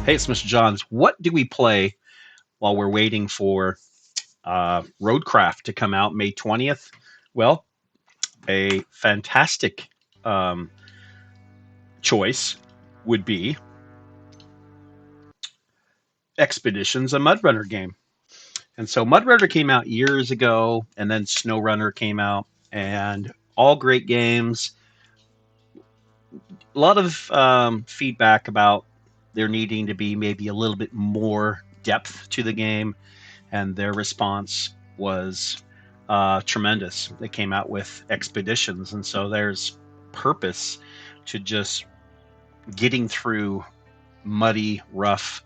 Hey, it's Mr. Johns. What do we play while we're waiting for Roadcraft to come out May 20th? Well, a fantastic um, choice would be Expeditions, a Mudrunner game. And so Mudrunner came out years ago, and then SnowRunner came out, and all great games. A lot of feedback about there needing to be maybe a little bit more depth to the game, and their response was tremendous. They came out with Expeditions, and so there's purpose to just getting through muddy, rough,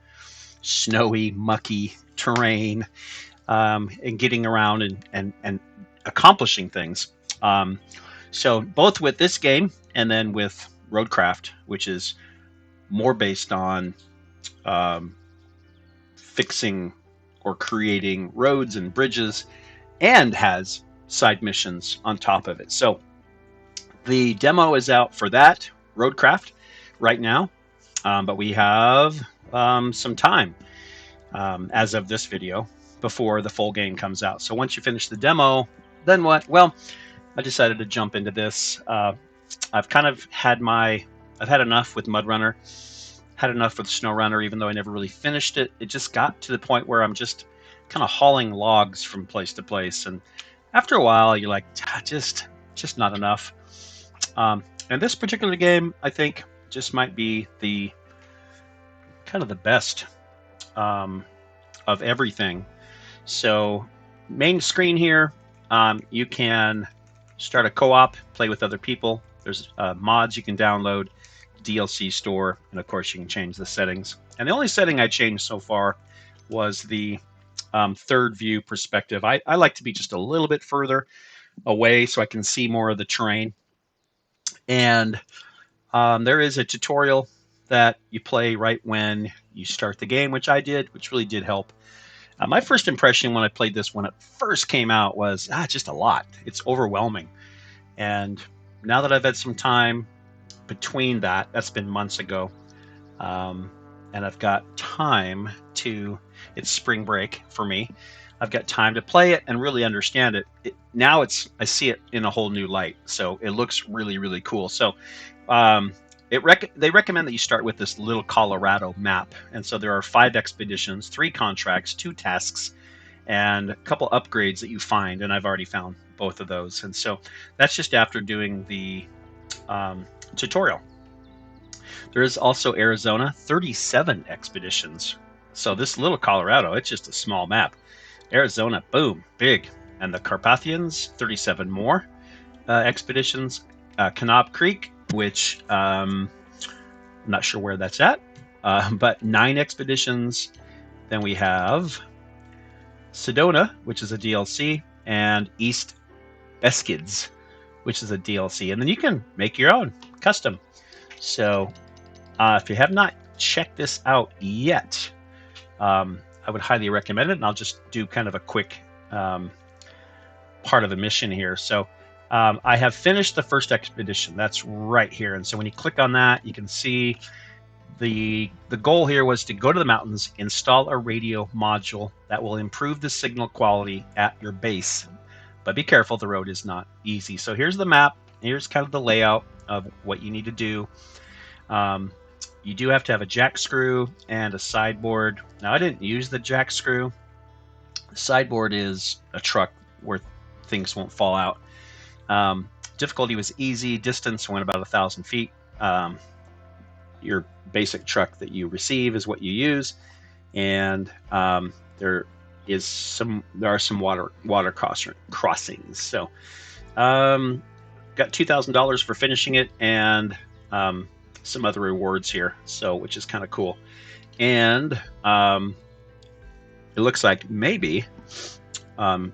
snowy, mucky terrain, and getting around and accomplishing things. So both with this game and then with Roadcraft, which is more based on fixing or creating roads and bridges, and has side missions on top of it. So the demo is out for that, Roadcraft, right now, but we have some time as of this video before the full game comes out. So once you finish the demo, then what? Well, I decided to jump into this. I've kind of had I've had enough with Mudrunner, had enough with SnowRunner, even though I never really finished it. It just got to the point where I'm just kind of hauling logs from place to place, and after a while, you're like, just not enough. And this particular game, I think, just might be the kind of the best of everything. So, main screen here, you can start a co-op, play with other people. There's mods you can download, DLC store, and of course you can change the settings. And the only setting I changed so far was the third view perspective. I like to be just a little bit further away so I can see more of the terrain. And there is a tutorial that you play right when you start the game, which I did, which really did help. My first impression when I played this when it first came out was just a lot. It's overwhelming. And now that I've had some time between that's been months ago, and I've got time to, it's spring break for me, I've got time to play it and really understand it. Now I see it in a whole new light, so it looks really, really cool. So they recommend that you start with this little Colorado map, and so there are 5 expeditions, 3 contracts, 2 tasks, and a couple upgrades that you find, and I've already found both of those. And so that's just after doing the tutorial. There is also Arizona, 37 expeditions. So this little Colorado, it's just a small map. Arizona, boom, big. And the Carpathians, 37 more expeditions. Kanab Creek, which I'm not sure where that's at, but 9 expeditions. Then we have Sedona, which is a DLC, and East Beskids, which is a DLC. And then you can make your own, custom. So if you have not checked this out yet, I would highly recommend it. And I'll just do kind of a quick part of the mission here. So I have finished the first expedition. That's right here. And so when you click on that, you can see the goal here was to go to the mountains, install a radio module that will improve the signal quality at your base. But be careful, the road is not easy. So here's the map. Here's kind of the layout of what you need to do. You do have to have a jack screw and a sideboard. Now, I didn't use the jack screw. The sideboard is a truck where things won't fall out. Difficulty was easy. Distance went about 1,000 feet. Your basic truck that you receive is what you use, and there are some water crossings. So, got $2,000 for finishing it, and some other rewards here. So, which is kind of cool, and it looks like maybe I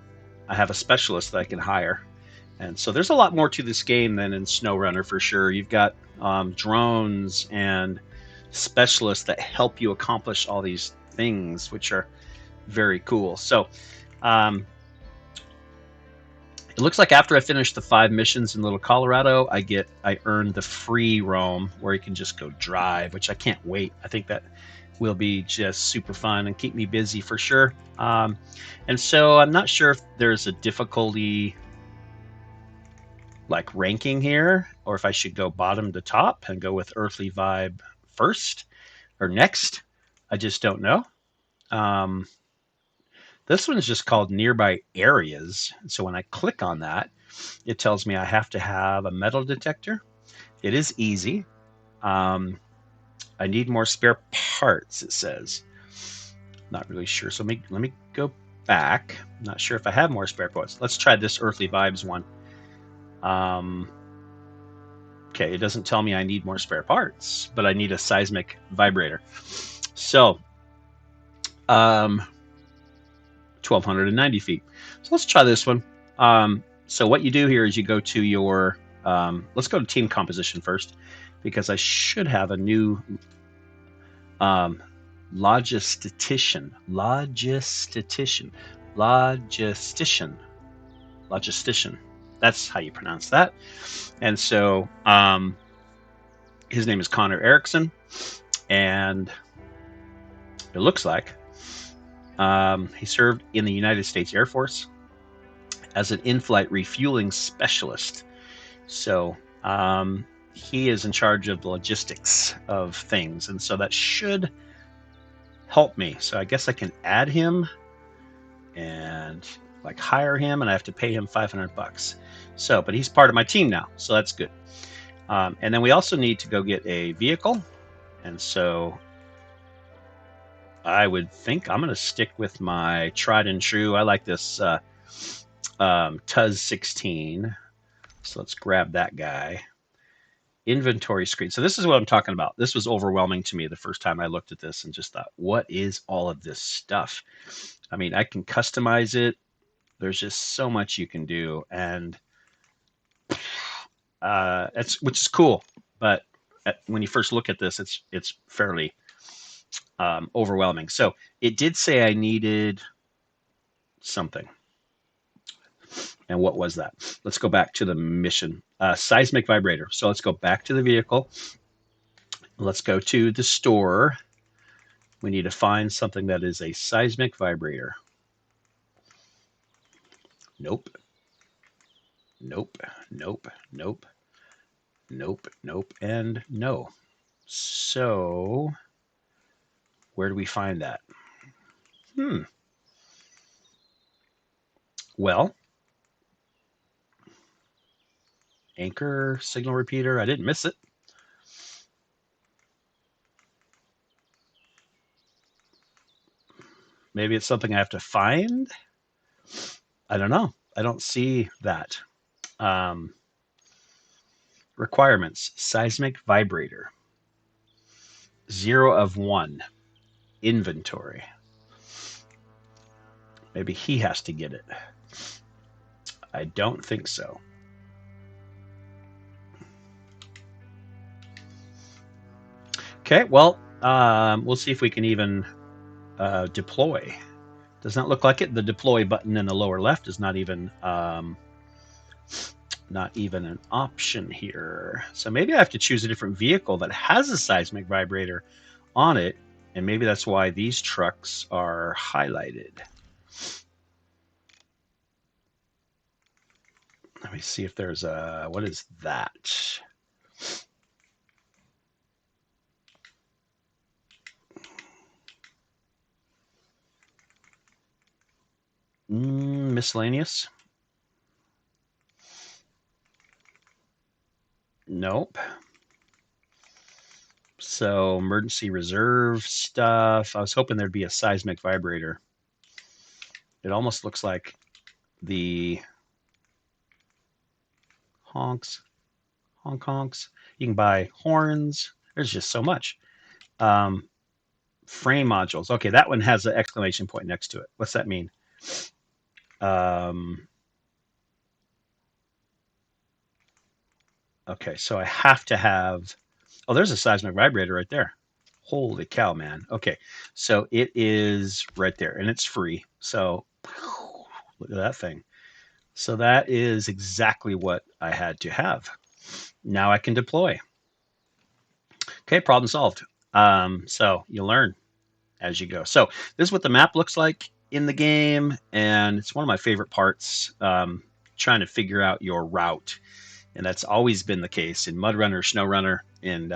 have a specialist that I can hire. And so there's a lot more to this game than in SnowRunner for sure. You've got drones and specialists that help you accomplish all these things, which are very cool. So it looks like after I finish the 5 missions in Little Colorado, I earn the free roam where you can just go drive, which I can't wait. I think that will be just super fun and keep me busy for sure. And so I'm not sure if there's a difficulty like ranking here, or if I should go bottom to top and go with Earthy Vibe first or next. I just don't know. Um, this one's just called Nearby Areas. So when I click on that, it tells me I have to have a metal detector. It is easy. I need more spare parts, it says. Not really sure. So let me go back. Not sure if I have more spare parts. Let's try this Earthy Vibes one. Okay, it doesn't tell me I need more spare parts, but I need a seismic vibrator. So, 1,290 feet. So let's try this one. So what you do here is you go to your, let's go to team composition first, because I should have a new logistician. That's how you pronounce that. And so his name is Connor Erickson, and it looks like he served in the United States Air Force as an in-flight refueling specialist. So he is in charge of the logistics of things, and so that should help me. So I guess I can add him and like hire him, and I have to pay him $500. So, but he's part of my team now, so that's good. And then we also need to go get a vehicle, and so I would think I'm going to stick with my tried and true. I like this Tuz 16. So let's grab that guy. Inventory screen. So this is what I'm talking about. This was overwhelming to me the first time I looked at this and just thought, what is all of this stuff? I mean, I can customize it. There's just so much you can do, and which is cool. But when you first look at this, it's fairly overwhelming. So it did say I needed something. And what was that? Let's go back to the mission. Seismic vibrator. So let's go back to the vehicle. Let's go to the store. We need to find something that is a seismic vibrator. Nope. Nope. Nope. Nope. Nope. Nope. And no. So where do we find that? Well, anchor, signal repeater. I didn't miss it. Maybe it's something I have to find. I don't know. I don't see that. Requirements: seismic vibrator. 0 of 1. Inventory. Maybe he has to get it. I don't think so. Okay, well, we'll see if we can even deploy. Does not look like it. The deploy button in the lower left is not even an option here. So maybe I have to choose a different vehicle that has a seismic vibrator on it, and maybe that's why these trucks are highlighted. Let me see if there's a, what is that? Miscellaneous. Nope. So emergency reserve stuff. I was hoping there'd be a seismic vibrator. It almost looks like the honks. You can buy horns. There's just so much. Frame modules. Okay, that one has an exclamation point next to it. What's that mean? Okay, so I have to have, oh, there's a seismic vibrator right there. Holy cow, man. Okay, so it is right there, and it's free. So look at that thing. So that is exactly what I had to have. Now I can deploy. Okay, problem solved. So you learn. as you go. So this is what the map looks like in the game, and it's one of my favorite parts, trying to figure out your route. And that's always been the case in Mudrunner, SnowRunner, and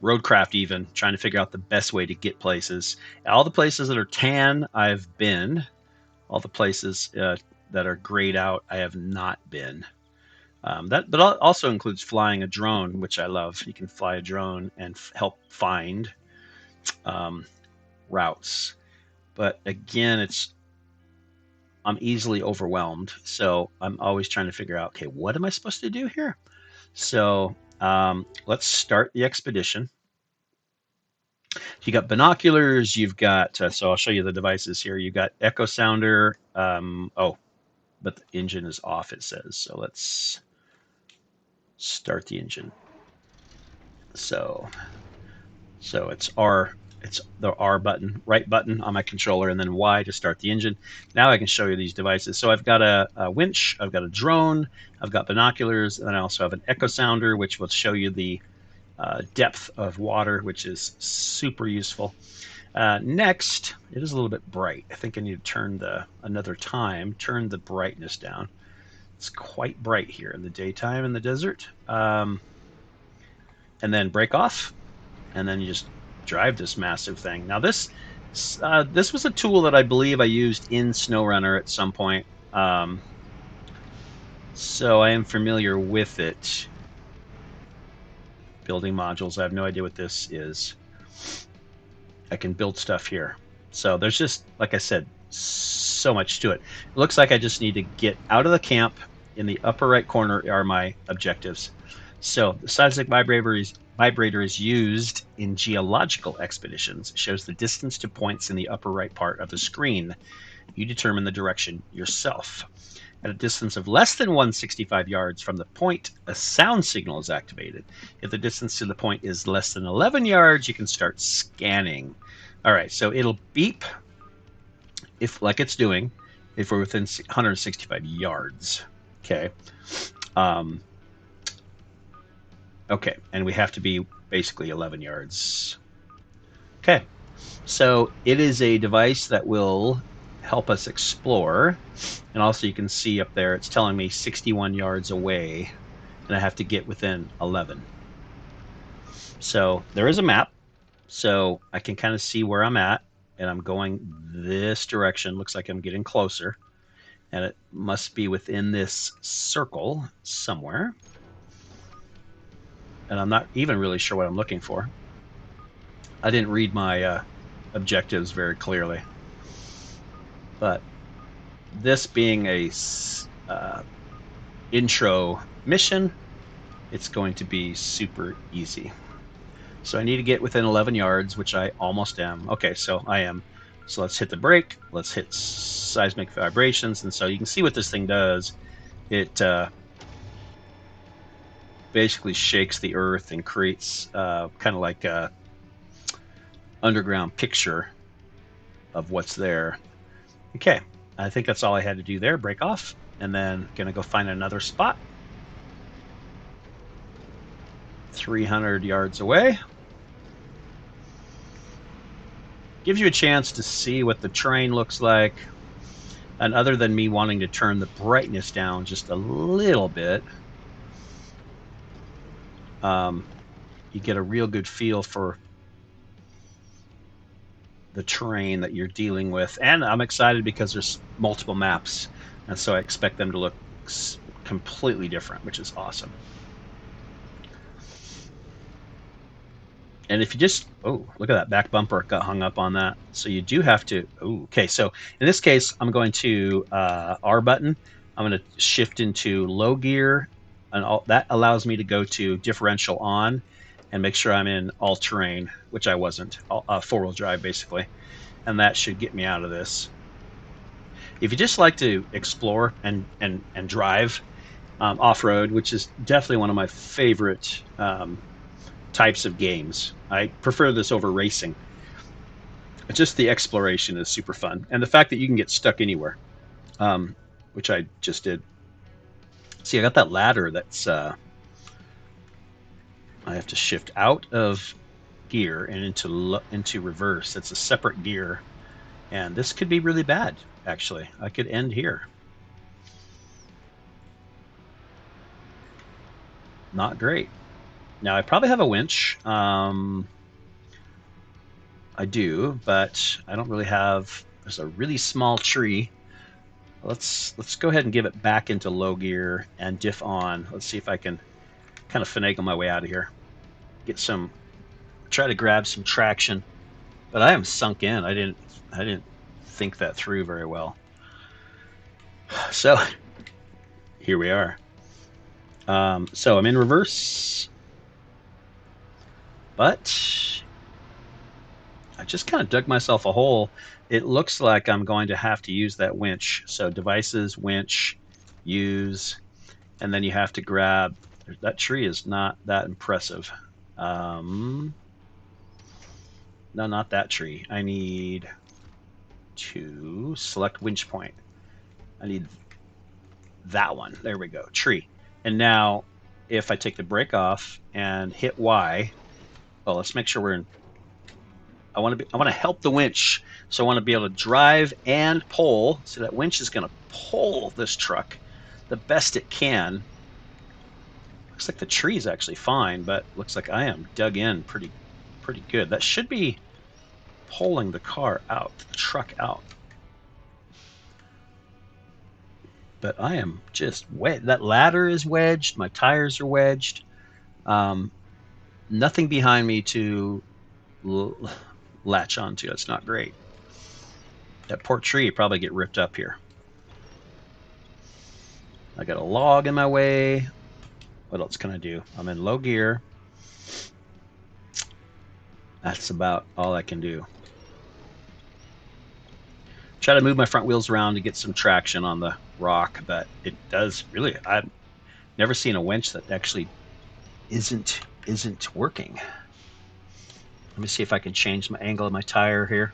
Roadcraft even, trying to figure out the best way to get places. All the places that are tan, I've been. All the places that are grayed out, I have not been. But also includes flying a drone, which I love. You can fly a drone and help find routes. But again, I'm easily overwhelmed, so I'm always trying to figure out, okay, what am I supposed to do here? So let's start the expedition. You got binoculars, you've got, so I'll show you the devices here. You've got echo sounder. Oh, but the engine is off, it says. So let's start the engine. So it's the R button, right button on my controller, and then Y to start the engine. Now I can show you these devices. So I've got a winch, I've got a drone, I've got binoculars, and then I also have an echo sounder, which will show you the depth of water, which is super useful. Next, it is a little bit bright. I think I need to turn turn the brightness down. It's quite bright here in the daytime in the desert. And then break off, and then you just drive this massive thing. Now this was a tool that I believe I used in SnowRunner at some point. So I am familiar with it. Building modules. I have no idea what this is. I can build stuff here. So there's just, like I said, so much to it. It looks like I just need to get out of the camp. In the upper right corner are my objectives. So the Seismic Vibrator is used in geological expeditions. It shows the distance to points in the upper right part of the screen. You determine the direction yourself. At a distance of less than 165 yards from the point, a sound signal is activated. If the distance to the point is less than 11 yards, you can start scanning. All right, so it'll beep if, like it's doing, if we're within 165 yards. Okay. Okay, and we have to be basically 11 yards. Okay, so it is a device that will help us explore. And also you can see up there, it's telling me 61 yards away, and I have to get within 11. So there is a map, so I can kind of see where I'm at, and I'm going this direction. Looks like I'm getting closer, and it must be within this circle somewhere. And I'm not even really sure what I'm looking for. I didn't read my objectives very clearly. But this being a intro mission, it's going to be super easy. So I need to get within 11 yards, which I almost am. Okay, so I am. So let's hit the brake. Let's hit seismic vibrations. And so you can see what this thing does. It basically shakes the earth and creates kind of like a underground picture of what's there. Okay, I think that's all I had to do there. Break off, and then gonna go find another spot. 300 yards away. Gives you a chance to see what the terrain looks like. And other than me wanting to turn the brightness down just a little bit, you get a real good feel for the terrain that you're dealing with. And I'm excited because there's multiple maps, and so I expect them to look completely different, which is awesome. And if you just, oh, look at that back bumper, got hung up on that. So you do have to, oh, okay. So in this case, I'm going to R button. I'm going to shift into low gear, and that allows me to go to differential on and make sure I'm in all terrain, which I wasn't, four-wheel drive basically. And that should get me out of this. If you just like to explore and drive off-road, which is definitely one of my favorite types of games. I prefer this over racing. Just the exploration is super fun. And the fact that you can get stuck anywhere, which I just did. See, I got that ladder that's, I have to shift out of gear and into reverse. It's a separate gear, and this could be really bad. Actually, I could end here. Not great. Now I probably have a winch. I do, but I don't really have. There's a really small tree. Let's go ahead and give it back into low gear and diff on. Let's see if I can kind of finagle my way out of here. Try to grab some traction, but I am sunk in. I didn't think that through very well. So here we are. So I'm in reverse, but I just kind of dug myself a hole. It looks like I'm going to have to use that winch. So devices, winch, use, and then you have to grab. That tree is not that impressive. No, not that tree. I need to select winch point. I need that one. There we go. Tree. And now if I take the brake off and hit Y, well, let's make sure we're in. I want to help the winch. So I want to be able to drive and pull. So that winch is going to pull this truck the best it can. Looks like the tree is actually fine, but looks like I am dug in pretty good. That should be pulling the car out, the truck out. But I am just wet. That ladder is wedged. My tires are wedged. Nothing behind me to latch onto. That's not great. That poor tree probably get ripped up here. I got a log in my way. What else can I do? I'm in low gear. That's about all I can do. Try to move my front wheels around to get some traction on the rock, but it does really. I've never seen a winch that actually isn't working. Let me see if I can change my angle of my tire here.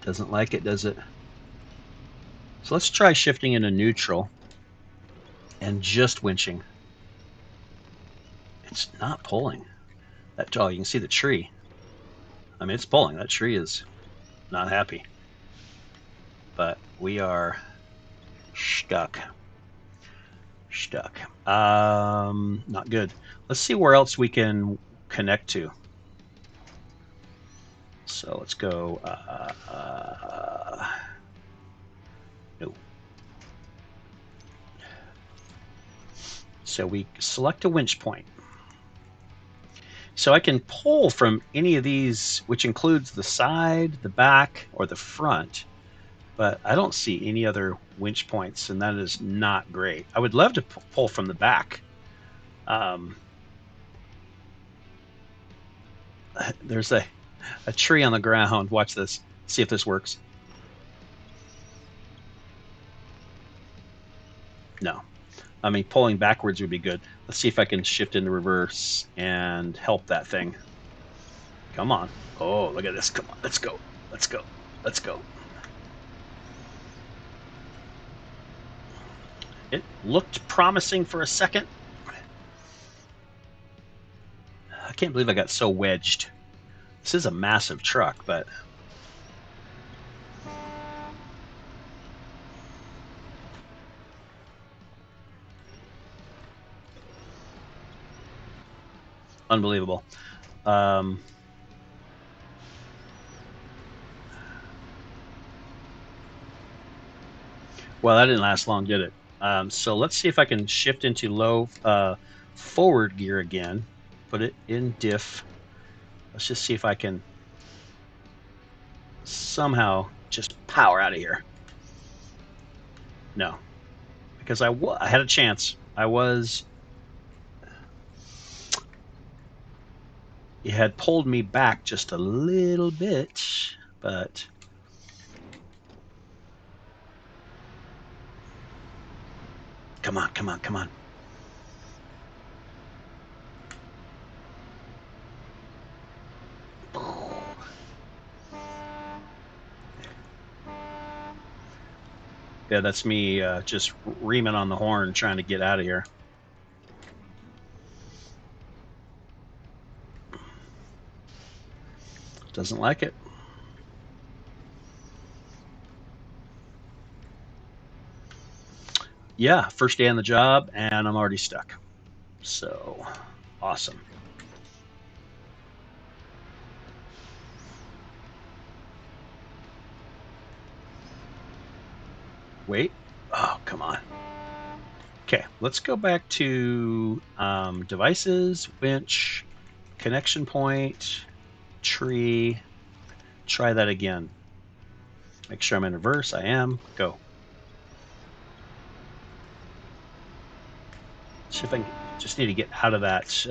Doesn't like it, does it? So let's try shifting into neutral and just winching. It's not pulling. Oh, you can see the tree. I mean, it's pulling. That tree is not happy. But we are stuck. Not good. Let's see where else we can connect to. So let's go. No. So we select a winch point. So I can pull from any of these, which includes the side, the back, or the front, but I don't see any other winch points, and that is not great. I would love to pull from the back. There's a tree on the ground. Watch this. See if this works. No. I mean, pulling backwards would be good. Let's see if I can shift into reverse and help that thing. Come on. Oh, look at this. Come on. Let's go. Let's go. Let's go. It looked promising for a second. I can't believe I got so wedged. This is a massive truck, but unbelievable. Well, that didn't last long, did it? So let's see if I can shift into low forward gear again. Put it in diff. Let's just see if I can somehow just power out of here. No, because I had a chance. It had pulled me back just a little bit, but come on. Yeah, that's me just reaming on the horn trying to get out of here. Doesn't like it. Yeah, first day on the job, and I'm already stuck. So, awesome. Wait. Oh, come on. Okay, let's go back to devices, winch, connection point, tree. Try that again. Make sure I'm in reverse. I am. Go. See if I can, just need to get out of that.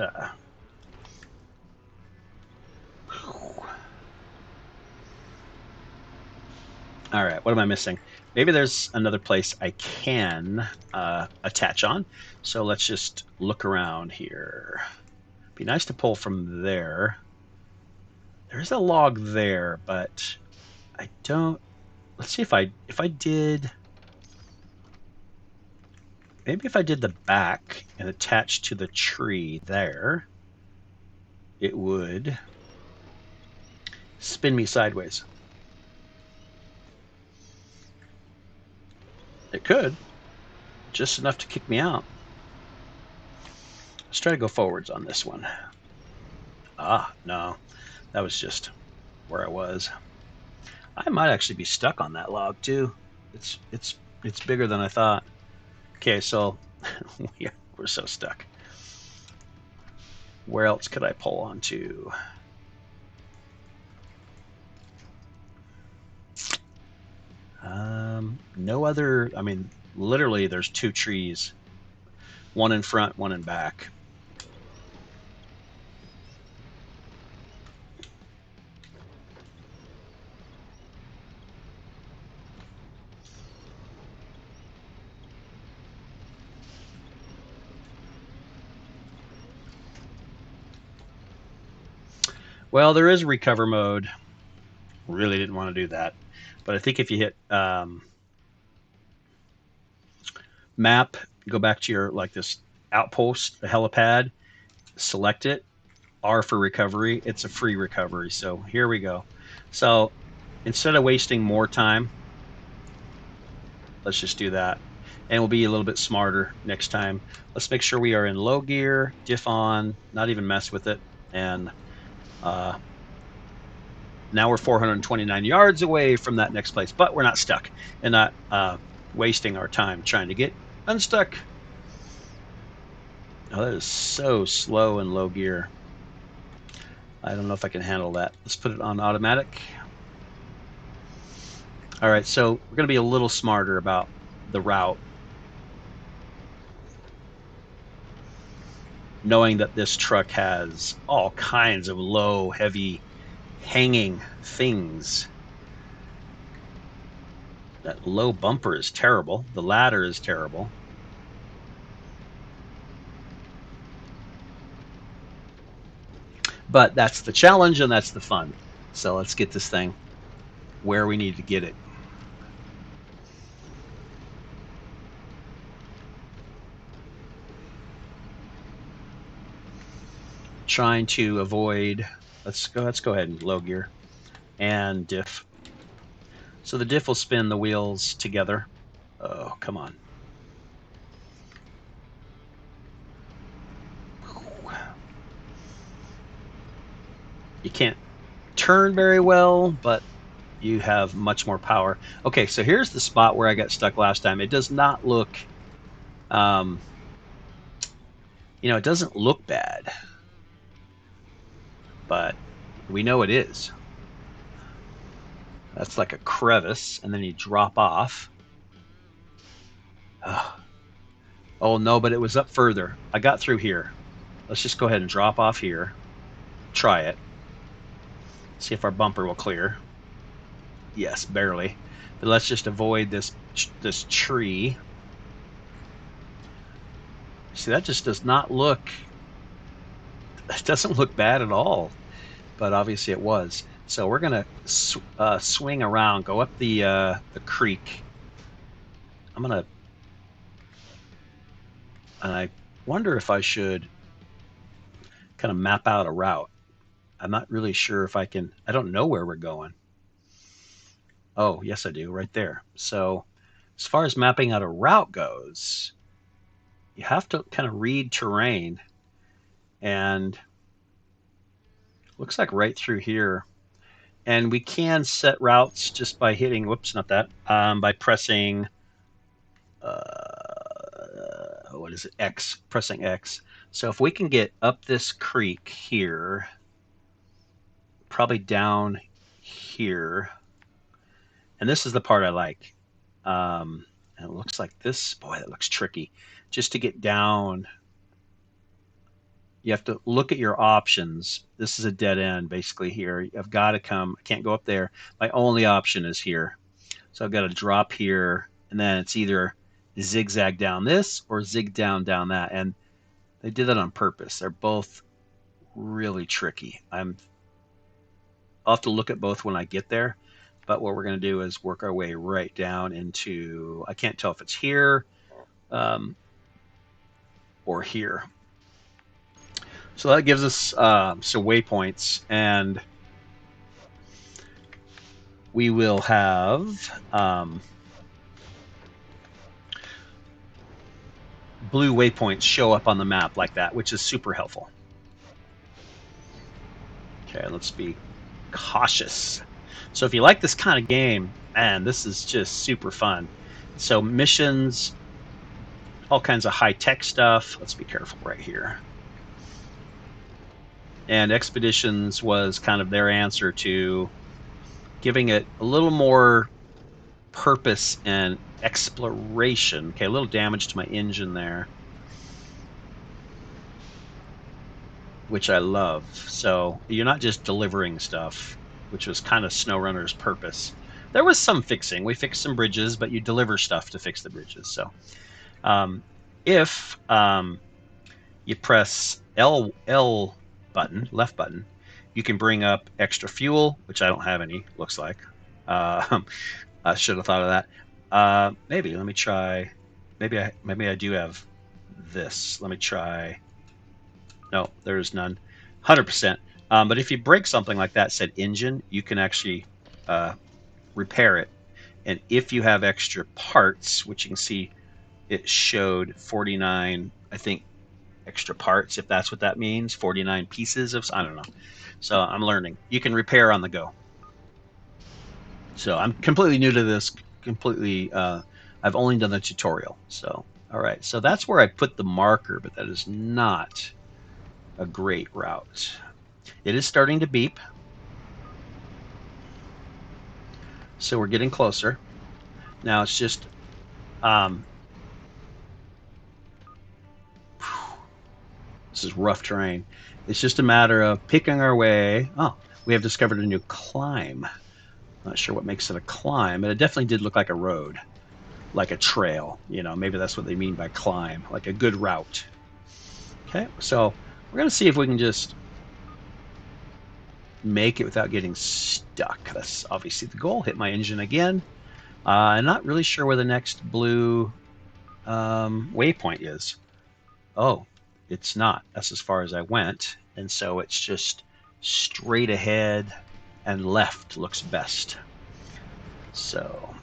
All right, what am I missing? Maybe there's another place I can attach on. So let's just look around here. Be nice to pull from there. There's a log there, but I don't. Let's see if I did. Maybe if I did the back and attached to the tree there, it would spin me sideways. It could, just enough to kick me out. Let's try to go forwards on this one. Ah, no, that was just where I was. I might actually be stuck on that log too. It's bigger than I thought. Okay, so we're so stuck. Where else could I pull onto? No other. I mean, literally, there's two trees, one in front, one in back. Well, there is recover mode. Really didn't want to do that, but I think if you hit map, go back to your like this outpost, the helipad, select it, R for recovery. It's a free recovery. So here we go. So instead of wasting more time, let's just do that. And we'll be a little bit smarter next time. Let's make sure we are in low gear, diff on, not even mess with it. And now we're 429 yards away from that next place, but we're not stuck and not wasting our time trying to get unstuck. Oh, that is so slow in low gear. I don't know if I can handle that. Let's put it on automatic. All right, so we're going to be a little smarter about the route, knowing that this truck has all kinds of low, heavy, hanging things. That low bumper is terrible. The ladder is terrible. But that's the challenge and that's the fun. So let's get this thing where we need to get it. Trying to avoid. Let's go ahead and low gear and diff. So the diff will spin the wheels together. Oh, come on. You can't turn very well, but you have much more power. Okay, so here's the spot where I got stuck last time. It does not look, it doesn't look bad, but we know it is. That's like a crevice, and then you drop off. Oh no, but it was up further. I got through here. Let's just go ahead and drop off here. Try it. See if our bumper will clear. Yes, barely. But let's just avoid this tree. See, that just does not look. It doesn't look bad at all. But obviously it was. So we're gonna swing around, go up the creek. And I wonder if I should kind of map out a route. I'm not really sure if I can, I don't know where we're going. Oh, yes, I do, right there. So as far as mapping out a route goes, you have to kind of read terrain, and looks like right through here. And we can set routes just by hitting, whoops, not that, by pressing, what is it, X, pressing X. So if we can get up this creek here, probably down here, and this is the part I like. And it looks like this, boy, that looks tricky. Just to get down, you have to look at your options. This is a dead end basically here. I've got to come, I can't go up there. My only option is here. So I've got to drop here, and then it's either zigzag down this or zig down that. And they did that on purpose. They're both really tricky. I'll have to look at both when I get there. But what we're going to do is work our way right down into, I can't tell if it's here or here. So that gives us some waypoints, and we will have blue waypoints show up on the map like that, which is super helpful. Okay, let's be cautious. So if you like this kind of game, man, this is just super fun. So missions, all kinds of high-tech stuff. Let's be careful right here. And expeditions was kind of their answer to giving it a little more purpose and exploration. Okay, a little damage to my engine there, which I love. So you're not just delivering stuff, which was kind of SnowRunner's purpose. There was some fixing. We fixed some bridges, but you deliver stuff to fix the bridges. So if you press L button, left button, you can bring up extra fuel, which I don't have any, looks like. I should have thought of that. Maybe, let me try. Maybe I do have this. Let me try. No, there's none. 100%. But if you break something like that, said engine, you can actually repair it. And if you have extra parts, which you can see it showed 49, I think, extra parts, if that's what that means, 49 pieces of, I don't know. So I'm learning. You can repair on the go. So I'm completely new to this, I've only done the tutorial. So, all right. So that's where I put the marker, but that is not a great route. It is starting to beep. So we're getting closer. Now it's just, this is rough terrain. It's just a matter of picking our way. Oh, we have discovered a new climb. Not sure what makes it a climb, but it definitely did look like a road, like a trail. You know, maybe that's what they mean by climb, like a good route. Okay, so we're going to see if we can just make it without getting stuck. That's obviously the goal. Hit my engine again. I'm not really sure where the next blue waypoint is. Oh, it's not. That's as far as I went. And so it's just straight ahead and left looks best. So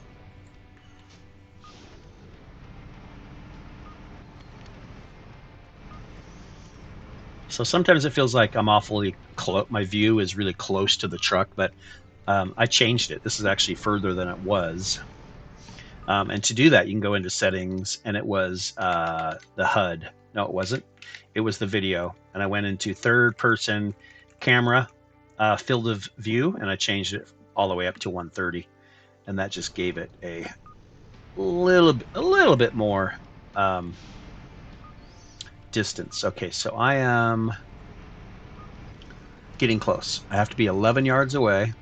sometimes it feels like I'm awfully close. My view is really close to the truck, but I changed it. This is actually further than it was. And to do that, you can go into settings, and it was the HUD. No, it wasn't. It was the video. And I went into third person camera, field of view, and I changed it all the way up to 130. And that just gave it a little bit more distance. Okay, so I am getting close. I have to be 11 yards away.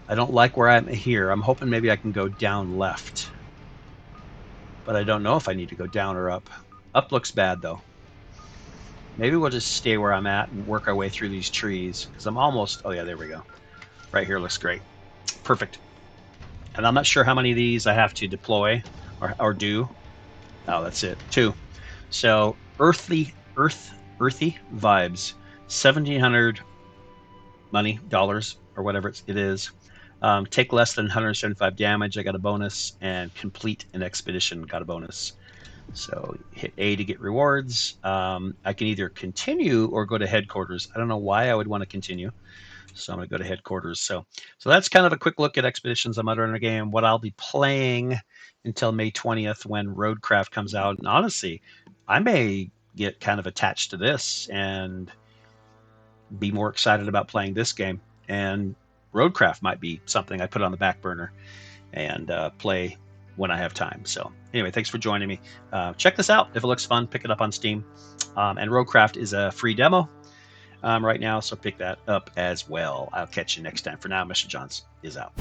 I don't like where I'm here. I'm hoping maybe I can go down left. But I don't know if I need to go down or up. Up looks bad, though. Maybe we'll just stay where I'm at and work our way through these trees, because I'm almost, oh yeah, there we go. Right here looks great. Perfect. And I'm not sure how many of these I have to deploy or do. Oh, that's it. 2. So Earthy vibes, 1700 money, dollars, or whatever it is. Take less than 175 damage, I got a bonus, and complete an expedition, got a bonus. So hit A to get rewards. I can either continue or go to headquarters. I don't know why I would want to continue. So I'm going to go to headquarters. So that's kind of a quick look at Expeditions of Mudrunner game, what I'll be playing until May 20th when Roadcraft comes out. And honestly, I may get kind of attached to this and be more excited about playing this game. And Roadcraft might be something I put on the back burner and play when I have time. So anyway, thanks for joining me. Check this out. If it looks fun, pick it up on Steam. And Roadcraft is a free demo right now, so pick that up as well. I'll catch you next time. For now, Mr. Johns is out.